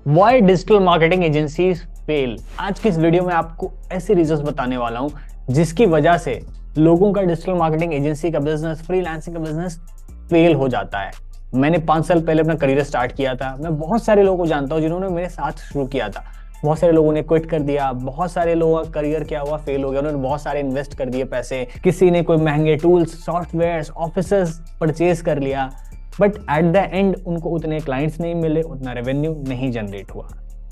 Why digital marketing agencies fail. आज की इस वीडियो में आपको ऐसे रीजंस बताने वाला हूं जिसकी वजह से लोगों का डिजिटल मार्केटिंग एजेंसी का बिजनेस, फ्रीलांसिंग का बिजनेस फेल हो जाता है। मैंने 5 साल पहले अपना करियर स्टार्ट किया था। मैं बहुत सारे लोगों को जानता हूं जिन्होंने मेरे साथ शुरू किया था। बहुत सारे लोगों ने क्विट कर दिया, बहुत सारे लोगों का करियर क्या हुआ, फेल हो गया। उन्होंने बहुत सारे इन्वेस्ट कर दिए पैसे, किसी ने कोई महंगे टूल्स, सॉफ्टवेयर, ऑफिसेस परचेज कर लिया, बट एट द एंड उनको उतने क्लाइंट्स नहीं मिले, उतना रेवेन्यू नहीं जनरेट हुआ।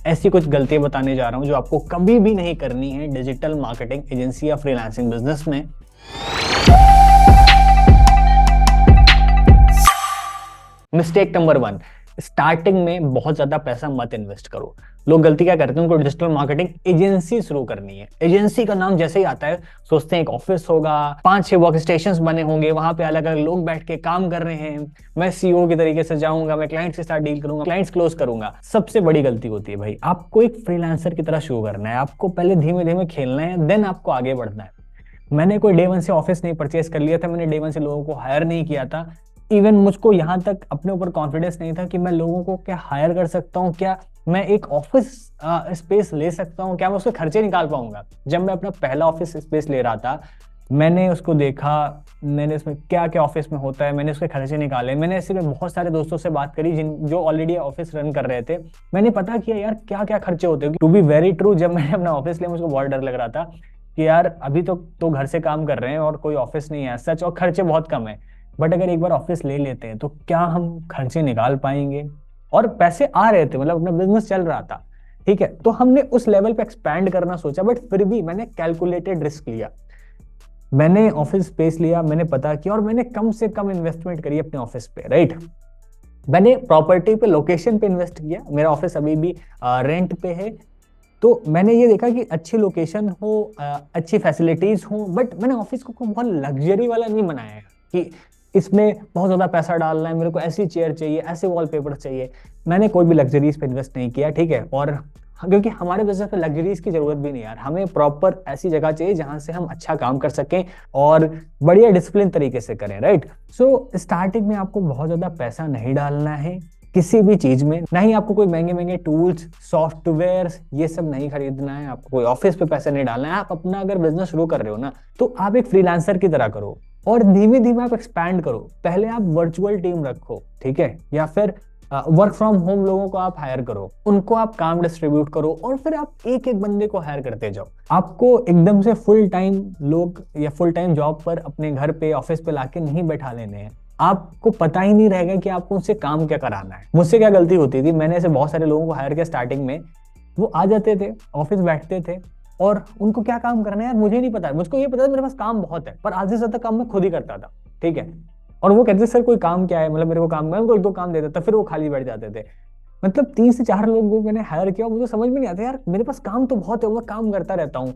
ऐसी कुछ गलतियां बताने जा रहा हूं जो आपको कभी भी नहीं करनी है डिजिटल मार्केटिंग एजेंसी या फ्रीलांसिंग बिजनेस में। मिस्टेक नंबर 1, स्टार्टिंग में बहुत ज्यादा पैसा मत इन्वेस्ट करो। लोग गलती क्या करते हैं, उनको डिजिटल मार्केटिंग एजेंसी शुरू करनी है। एजेंसी का नाम जैसे ही आता है सोचते हैं एक ऑफिस होगा, 5-6 वर्क स्टेशन बने होंगे, वहां पे अलग अलग लोग बैठ के काम कर रहे हैं, मैं सीईओ के तरीके से जाऊंगा, मैं क्लाइंट्स के साथ डील करूंगा, क्लाइंट्स क्लोज करूंगा। सबसे बड़ी गलती होती है भाई, आपको एक फ्रीलांसर की तरह शुरू करना है। आपको पहले धीमे धीमे खेलना है, देन आपको आगे बढ़ना है। मैंने कोई डे 1 से ऑफिस नहीं परचेस कर लिया था, मैंने डे 1 से लोगों को हायर नहीं किया था। इवन मुझको यहाँ तक अपने ऊपर कॉन्फिडेंस नहीं था कि मैं लोगों को क्या हायर कर सकता हूँ, क्या मैं एक ऑफिस स्पेस ले सकता हूँ, क्या मैं उसके खर्चे निकाल पाऊंगा। जब मैं अपना पहला ऑफिस स्पेस ले रहा था, मैंने उसको देखा, मैंने उसमें क्या क्या ऑफिस में होता है, मैंने उसके खर्चे निकाले। मैंने ऐसे में बहुत सारे दोस्तों से बात करी जो ऑलरेडी ऑफिस रन कर रहे थे। मैंने पता किया यार क्या क्या खर्चे होते हैं। टू बी वेरी ट्रू, जब मैंने अपना ऑफिस लिया मुझको बहुत डर लग रहा था कि यार अभी तो घर से काम कर रहे हैं और कोई ऑफिस नहीं है सच, और खर्चे बहुत कम है। बट अगर एक बार ऑफिस ले लेते हैं तो क्या हम खर्चे निकाल पाएंगे। और पैसे आ रहे थे, मतलब अपना बिजनेस चल रहा था, ठीक है। तो हमने उस लेवल पे एक्सपैंड करना सोचा, बट फिर भी मैंने कैलकुलेटेड रिस्क लिया। मैंने ऑफिस स्पेस लिया, मैंने पता किया, और मैंने कम से कम इन्वेस्टमेंट करी अपने ऑफिस पे, राइट। मैंने प्रॉपर्टी पे, लोकेशन पे इन्वेस्ट किया। मेरा ऑफिस अभी भी रेंट पे है। तो मैंने ये देखा कि अच्छी लोकेशन हो, अच्छी फैसिलिटीज हो, बट मैंने ऑफिस को बहुत लग्जरी वाला नहीं बनाया है कि इसमें बहुत ज्यादा पैसा डालना है, मेरे को ऐसी चेयर चाहिए, ऐसे वॉलपेपर चाहिए। मैंने कोई भी लग्जरीज पे इन्वेस्ट नहीं किया, ठीक है। और क्योंकि हमारे बिजनेस में लग्जरीज की जरूरत भी नहीं यार, हमें प्रॉपर ऐसी जगह चाहिए जहां से हम अच्छा काम कर सकें और बढ़िया डिसिप्लिन तरीके से करें, राइट। सो स्टार्टिंग में आपको बहुत ज्यादा पैसा नहीं डालना है किसी भी चीज में, ना ही आपको कोई महंगे महंगे टूल्स, सॉफ्टवेयर, ये सब नहीं खरीदना है। आपको कोई ऑफिस पे पैसा नहीं डालना है। आप अपना अगर बिजनेस शुरू कर रहे हो ना, तो आप एक फ्रीलांसर की तरह करो और धीमे धीमे आप एक्सपैंड करो। पहले आप वर्चुअल टीम रखो, ठीक है, या फिर वर्क फ्रॉम होम लोगों को आप हायर करो, उनको आप काम डिस्ट्रीब्यूट करो, और फिर आप एक एक बंदे को हायर करते जाओ। आपको एकदम से फुल टाइम लोग या फुल टाइम जॉब पर अपने घर पे, ऑफिस पे लाके नहीं बैठा लेने हैं। आपको पता ही नहीं रहेगा कि आपको उनसे काम क्या कराना है। मुझसे क्या गलती होती थी, मैंने ऐसे बहुत सारे लोगों को हायर किया स्टार्टिंग में। वो आ जाते थे, ऑफिस बैठते थे, और उनको क्या काम करना है यार मुझे नहीं पता। मुझको ये पता था मेरे पास काम बहुत है, पर आधे से ज्यादा काम मैं खुद ही करता था, ठीक है। और वो कहते सर कोई काम क्या है, मतलब मेरे को काम, मैं उनको 1-2 काम देता था, फिर वो खाली बैठ जाते थे। मतलब 3 से 4 लोगों को मैंने हायर किया, मुझे समझ में नहीं आता यार मेरे पास काम तो बहुत है, मैं काम करता रहता हूँ,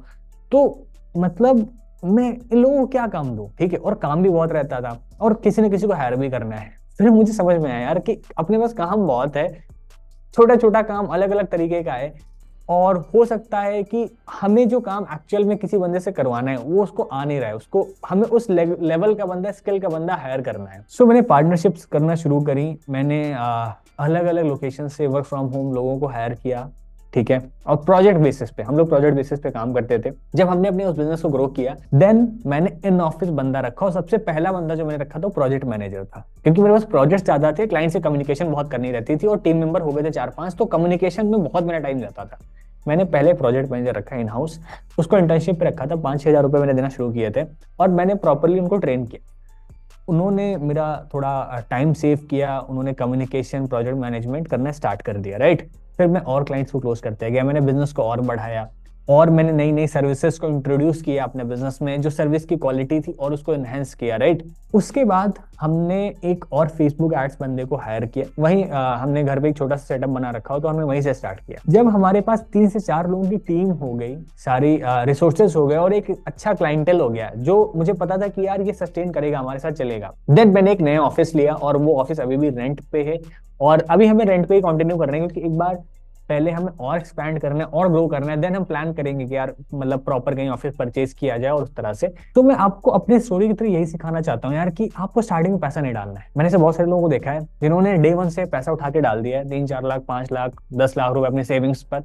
तो मतलब मैं इन लोगों को क्या काम दूं, ठीक है। और काम भी बहुत रहता था, और किसी न किसी को हायर भी करना है। फिर मुझे समझ में आया यार कि अपने पास काम बहुत है, छोटा छोटा काम अलग अलग तरीके का है, और हो सकता है कि हमें जो काम एक्चुअल में किसी बंदे से करवाना है वो उसको आ नहीं रहा है, उसको हमें उस लेवल का बंदा, स्किल का बंदा हायर करना है। सो मैंने पार्टनरशिप्स करना शुरू करी। मैंने अलग अलग लोकेशन से वर्क फ्रॉम होम लोगों को हायर किया, ठीक है। और प्रोजेक्ट बेसिस पे, हम लोग प्रोजेक्ट बेसिस पे काम करते थे। जब हमने अपने उस बिजनेस को ग्रो किया, देन मैंने इन ऑफिस बंदा रखा, और सबसे पहला बंदा जो मैंने रखा था वो प्रोजेक्ट मैनेजर था। क्योंकि मेरे पास प्रोजेक्ट ज्यादा थे, क्लाइंट से कम्युनिकेशन बहुत करनी रहती थी, और टीम मेंबर हो गए थे 4-5, तो कम्युनिकेशन में बहुत मेरा टाइम जाता था। मैंने पहले प्रोजेक्ट मैनेजर रखा इन हाउस, उसको इंटर्नशिप पे रखा था, 5-6 हज़ार रुपये मैंने देना शुरू किए थे, और मैंने प्रॉपरली उनको ट्रेन किया। उन्होंने मेरा थोड़ा टाइम सेव किया, उन्होंने कम्युनिकेशन, प्रोजेक्ट मैनेजमेंट करना स्टार्ट कर दिया, राइट। फिर मैं और क्लाइंट्स को क्लोज करते गया, मैंने बिजनेस को और बढ़ाया, और मैंने नई नई सर्विसेज को इंट्रोड्यूस किया अपने बिजनेस में, जो सर्विस की क्वालिटी थी, और उसको एनहेंस किया, राइट। उसके बाद हमने एक और फेसबुक एड्स बंदे को हायर किया। वहीं हमने घर पे एक छोटा सा सेटअप बना रखा हो, तो हमने वहीं से स्टार्ट किया। जब हमारे पास 3 से 4 लोगों की टीम हो गई, सारी रिसोर्सेज हो गए, और एक अच्छा क्लाइंटेल हो गया, जो मुझे पता था कि यार ये सस्टेन करेगा, हमारे साथ चलेगा, देन मैंने एक नया ऑफिस लिया, और वो ऑफिस अभी भी रेंट पे है, और अभी हमें रेंट पे ही कंटिन्यू कर रहे हैं। क्योंकि एक बार पहले हमें और एक्सपैंड करना है और ग्रो करना है, देन हम प्लान करेंगे कि यार मतलब प्रॉपर कहीं ऑफिस परचेज किया जाए और उस तरह से। तो मैं आपको अपनी स्टोरी के थ्रू यही सिखाना चाहता हूँ यार कि आपको स्टार्टिंग में पैसा नहीं डालना है। मैंने से बहुत सारे लोगों को देखा है जिन्होंने डे 1 से पैसा उठा के डाल दिया है, 3-4 लाख, 5 लाख, 10 लाख रुपए अपनी सेविंग्स पर,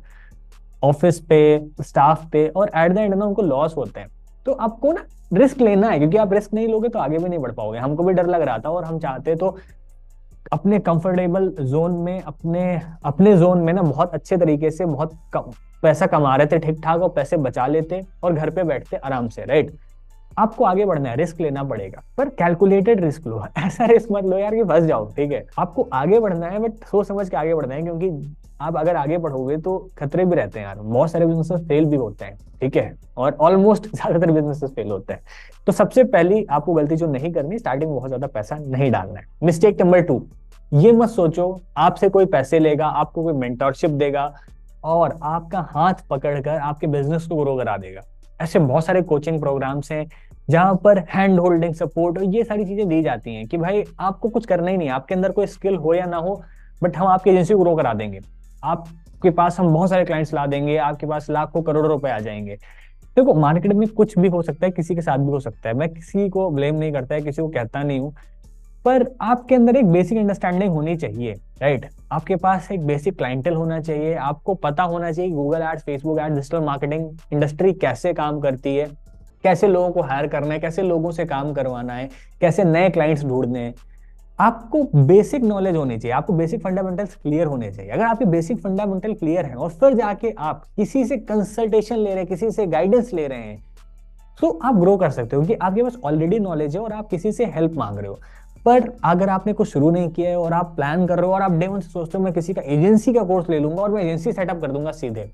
ऑफिस पे, स्टाफ पे, और एट द एंड ना उनको लॉस होते हैं। तो आपको ना रिस्क लेना है, क्योंकि आप रिस्क नहीं लोगे तो आगे भी नहीं बढ़ पाओगे। हमको भी डर लग रहा था और हम चाहते तो अपने कंफर्टेबल जोन में, अपने अपने जोन में ना बहुत अच्छे तरीके से बहुत कम पैसा कमा रहे थे ठीक ठाक, और पैसे बचा लेते और घर पे बैठते आराम से, राइट। आपको आगे बढ़ना है, रिस्क लेना पड़ेगा, पर कैलकुलेटेड रिस्क लो। ऐसा रिस्क मत लो यार कि फंस जाओ, ठीक है। आपको आगे बढ़ना है बट सोच समझ के आगे बढ़ना है, क्योंकि आप अगर आगे बढ़ोगे तो खतरे भी रहते हैं यार। बहुत सारे बिजनेसेस फेल भी होते हैं, ठीक है, और ऑलमोस्ट ज्यादातर बिजनेसेस फेल होते हैं। तो सबसे पहली आपको गलती जो नहीं करनी, स्टार्टिंग में बहुत ज्यादा पैसा नहीं डालना है। मिस्टेक नंबर 2, ये मत सोचो आपसे कोई पैसे लेगा, आपको कोई मेंटरशिप देगा और आपका हाथ पकड़कर आपके बिजनेस को ग्रो करा देगा। ऐसे बहुत सारे कोचिंग प्रोग्राम्स हैं जहां पर हैंड होल्डिंग सपोर्ट और ये सारी चीजें दी जाती हैं कि भाई आपको कुछ करना ही नहीं, आपके अंदर कोई स्किल हो या ना हो, बट हम आपकी एजेंसी को ग्रो करा देंगे, आपके पास हम बहुत सारे क्लाइंट्स ला देंगे, आपके पास लाखों करोड़ों रुपए आ जाएंगे। देखो मार्केट में कुछ भी हो सकता है, किसी के साथ भी हो सकता है, मैं किसी को ब्लेम नहीं करता है, किसी को कहता नहीं हूँ, पर आपके अंदर एक बेसिक अंडरस्टैंडिंग होनी चाहिए, राइट। आपके पास एक बेसिक क्लाइंटेल होना चाहिए, आपको पता होना चाहिए Google ads, Facebook ads, digital marketing industry कैसे काम करती है, कैसे लोगों को हायर करना है, कैसे लोगों से काम करवाना है, कैसे नए क्लाइंट्स ढूंढने हैं। आपको बेसिक नॉलेज होनी चाहिए, आपको बेसिक फंडामेंटल्स क्लियर होने चाहिए। अगर आपके बेसिक फंडामेंटल क्लियर है और फिर जाके आप किसी से कंसल्टेशन ले रहे हैं, किसी से गाइडेंस ले रहे हैं, तो आप ग्रो कर सकते हो, क्योंकि आपके पास ऑलरेडी नॉलेज है और आप किसी से हेल्प मांग रहे हो। पर अगर आपने कुछ शुरू नहीं किया है और आप प्लान कर रहे हो और आप डे 1 से सोचते हो मैं किसी का एजेंसी का कोर्स ले लूंगा और मैं एजेंसी सेटअप कर दूंगा सीधे,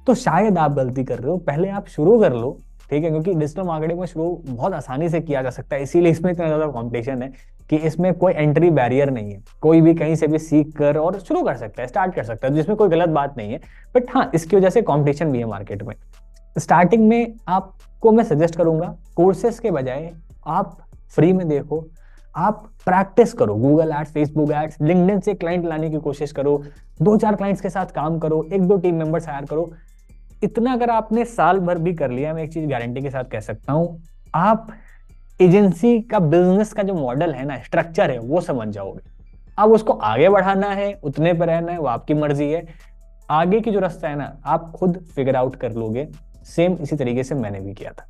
तो शायद आप गलती कर रहे हो। पहले आप शुरू कर लो, ठीक है, क्योंकि डिजिटल मार्केटिंग में शुरू बहुत आसानी से किया जा सकता है, इसीलिए इसमें इतना ज्यादा कॉम्पिटिशन है कि इसमें कोई एंट्री बैरियर नहीं है। कोई भी कहीं से भी सीख कर और शुरू कर सकता है, स्टार्ट कर सकता है, जिसमें कोई गलत बात नहीं है। बट हाँ, इसकी वजह से कॉम्पिटिशन भी है मार्केट में। स्टार्टिंग में आपको मैं सजेस्ट करूंगा कोर्सेस के बजाय आप फ्री में देखो, आप प्रैक्टिस करो, Google ads, Facebook ads, LinkedIn से क्लाइंट लाने की कोशिश करो, 2-4 क्लाइंट्स के साथ काम करो, 1-2 टीम मेंबर्स हायर करो। इतना अगर आपने साल भर भी कर लिया, मैं एक चीज गारंटी के साथ कह सकता हूं, आप एजेंसी का बिजनेस का जो मॉडल है ना, स्ट्रक्चर है, वो समझ जाओगे। अब उसको आगे बढ़ाना है, उतने पर रहना है, वो आपकी मर्जी है। आगे की जो रास्ता है ना, आप खुद फिगर आउट कर लोगे। सेम इसी तरीके से मैंने भी किया था।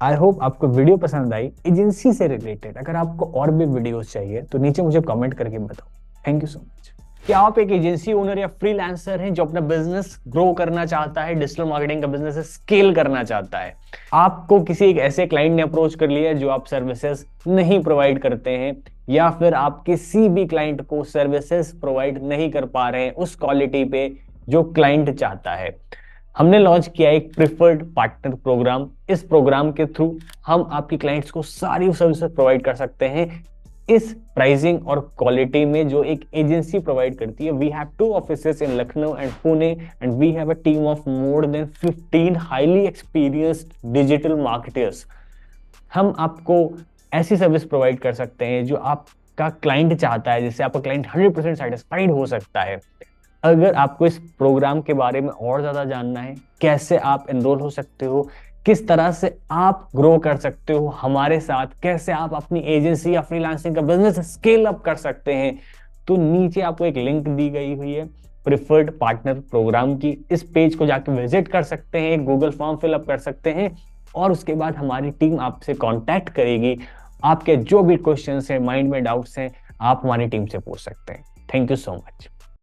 आई होप आपको वीडियो पसंद आई एजेंसी से रिलेटेड। अगर आपको और भी वीडियोस चाहिए तो नीचे मुझे कमेंट करके बताओ। Thank you so much. क्या आप एक एजेंसी ओनर या फ्रीलांसर हैं जो अपना बिजनेस ग्रो करना चाहता है, डिजिटल मार्केटिंग का बिजनेस स्केल करना चाहता है? आपको किसी एक ऐसे क्लाइंट ने अप्रोच कर लिया है जो आप सर्विसेज नहीं प्रोवाइड करते हैं, या फिर आप किसी भी क्लाइंट को सर्विसेज प्रोवाइड नहीं कर पा रहे हैं उस क्वालिटी पे जो क्लाइंट चाहता है? हमने लॉन्च किया एक प्रिफर्ड पार्टनर प्रोग्राम। इस प्रोग्राम के थ्रू हम आपके क्लाइंट्स को सारी सर्विसेज प्रोवाइड कर सकते हैं इस प्राइसिंग और क्वालिटी में जो एक एजेंसी प्रोवाइड करती है। We have 2 offices in Lucknow and Pune and we have a team of more than 15 highly experienced digital marketers. हम आपको ऐसी सर्विस प्रोवाइड कर सकते हैं जो आपका क्लाइंट चाहता है, जिससे आपका क्लाइंट 100% सेटिस्फाइड हो सकता है। अगर आपको इस प्रोग्राम के बारे में और ज्यादा जानना है, कैसे आप एनरोल हो सकते हो, किस तरह से आप ग्रो कर सकते हो हमारे साथ, कैसे आप अपनी एजेंसी या फ्रीलांसिंग का बिजनेस स्केल अप कर सकते हैं, तो नीचे आपको एक लिंक दी गई हुई है प्रिफर्ड पार्टनर प्रोग्राम की। इस पेज को जाकर विजिट कर सकते हैं, गूगल फॉर्म फिलअप कर सकते हैं और उसके बाद हमारी टीम आपसे कांटेक्ट करेगी। आपके जो भी क्वेश्चंस हैं, माइंड में डाउट्स हैं, आप हमारी टीम से पूछ सकते हैं। Thank you so much.